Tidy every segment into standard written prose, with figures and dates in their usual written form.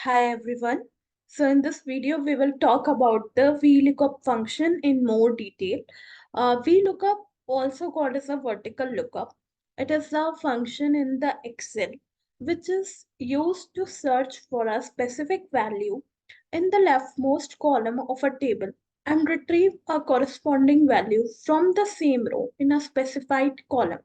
Hi everyone. So in this video, we will talk about the VLOOKUP function in more detail. VLOOKUP, also called as a vertical lookup, it is a function in the Excel which is used to search for a specific value in the leftmost column of a table and retrieve a corresponding value from the same row in a specified column.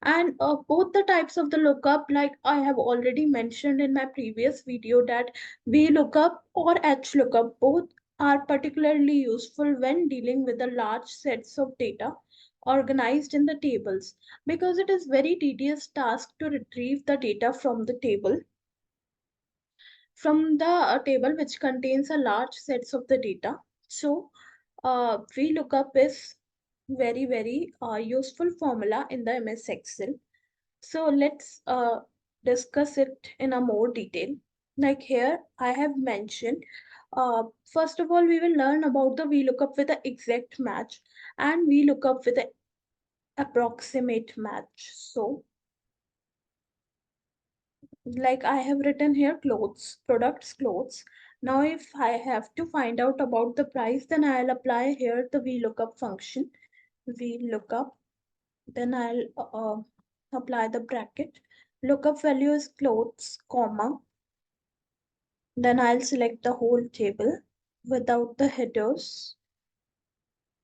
And both the types of the lookup, like I have already mentioned in my previous video, that VLOOKUP or HLOOKUP, both are particularly useful when dealing with the large sets of data organized in the tables, because it is very tedious task to retrieve the data from the table which contains a large sets of the data. So VLOOKUP is very useful formula in the MS Excel. So let's discuss it in a more detail. Like here, I have mentioned, first of all, we will learn about the VLOOKUP with the exact match and VLOOKUP with the approximate match. So, like I have written here, clothes, products, clothes. Now, if I have to find out about the price, then I'll apply here the VLOOKUP function. VLOOKUP, then I'll apply the bracket. Lookup value is clothes, comma. Then I'll select the whole table without the headers.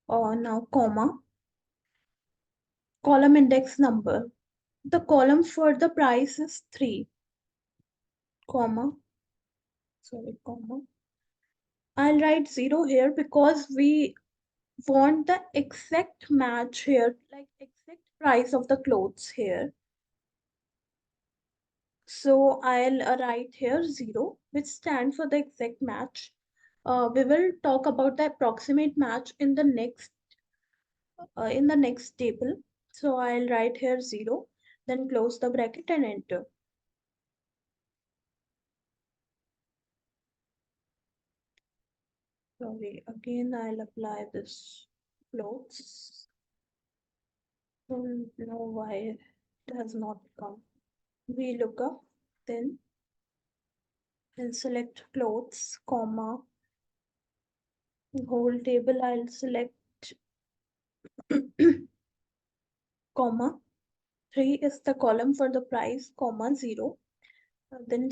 Now, comma. Column index number. The column for the price is 3, comma. Sorry, comma. I'll write 0 here because we want the exact match here, like exact price of the clothes here. So I'll write here 0, which stands for the exact match. We will talk about the approximate match in the next table. So I'll write here 0, then close the bracket and enter. Sorry, again I'll apply this clothes. Don't know why it has not come. VLOOKUP, then I'll select clothes, comma, whole table I'll select comma. 3 is the column for the price, comma 0. Then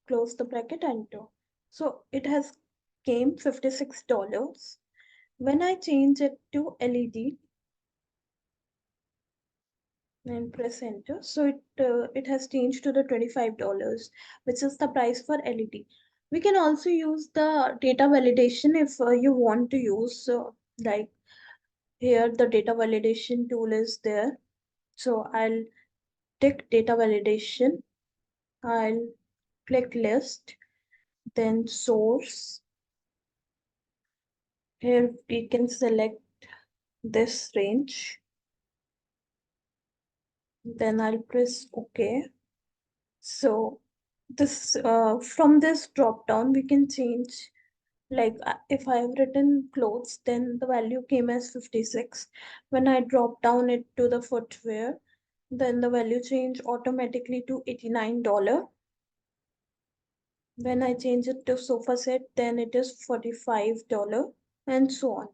close the bracket, enter. So it has came $56. When I change it to LED and press enter, so it has changed to the $25, which is the price for LED. We can also use the data validation if you want to use, like here the data validation tool is there. So I'll tick data validation. I'll click list, then source. Here we can select this range. Then I'll press OK. So this from this drop down we can change, like if I have written clothes, then the value came as 56. When I drop down it to the footwear, then the value changed automatically to $89. When I change it to sofa set, then it is $45, and so on.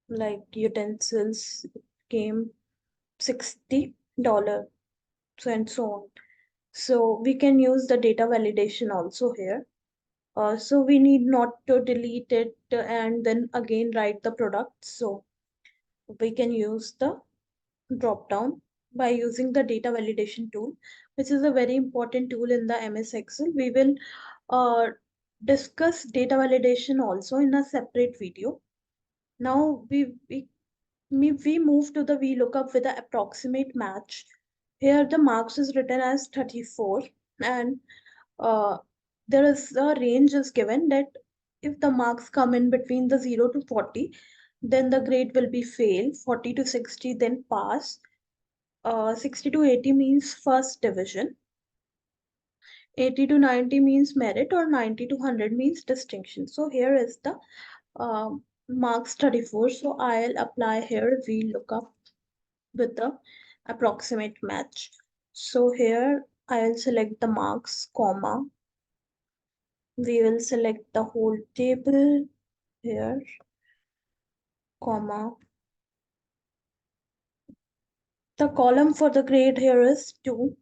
Like utensils came $60, so and so on. So we can use the data validation also here. So we need not to delete it and then again write the product. So we can use the drop down by using the data validation tool, which is a very important tool in the MS Excel. We will uh, discuss data validation also in a separate video. Now we move to the VLOOKUP with the approximate match. Here the marks is written as 34, and uh, there is a range is given that if the marks come in between the 0 to 40, then the grade will be fail, 40 to 60 then pass, 60 to 80 means first division, 80 to 90 means merit, or 90 to 100 means distinction. So here is the uh, marks 34. So I'll apply here VLOOKUP with the approximate match. So here I will select the marks, comma. We will select the whole table here, comma. The column for the grade here is 2,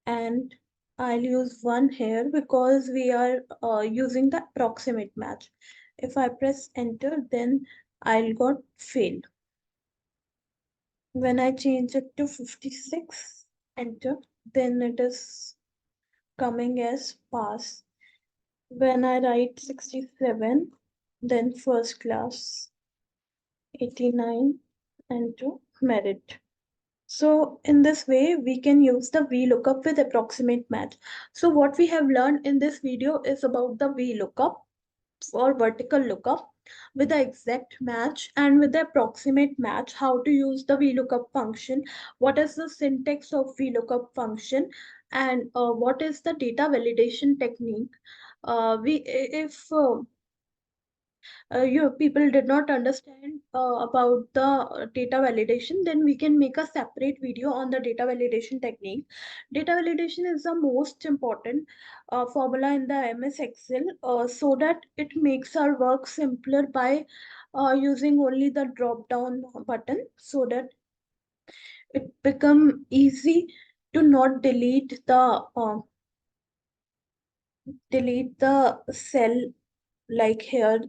and I'll use 1 here because we are using the approximate match. If I press enter, then I'll got fail. When I change it to 56, enter, then it is coming as pass. When I write 67, then first class, 89, enter, merit. So in this way, we can use the VLOOKUP with approximate match. So what we have learned in this video is about the VLOOKUP or vertical lookup with the exact match and with the approximate match, how to use the VLOOKUP function, what is the syntax of VLOOKUP function, and what is the data validation technique. If you people did not understand about the data validation, then we can make a separate video on the data validation technique. Data validation is the most important formula in the MS Excel, so that it makes our work simpler by using only the drop down button, so that it become easy to not delete the cell. Like here,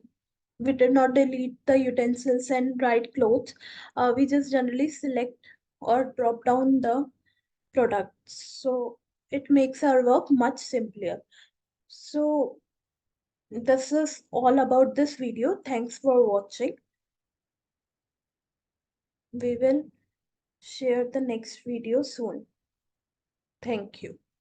we did not delete the utensils and right clothes. We just generally select or drop down the products. So it makes our work much simpler. So this is all about this video. Thanks for watching. We will share the next video soon. Thank you.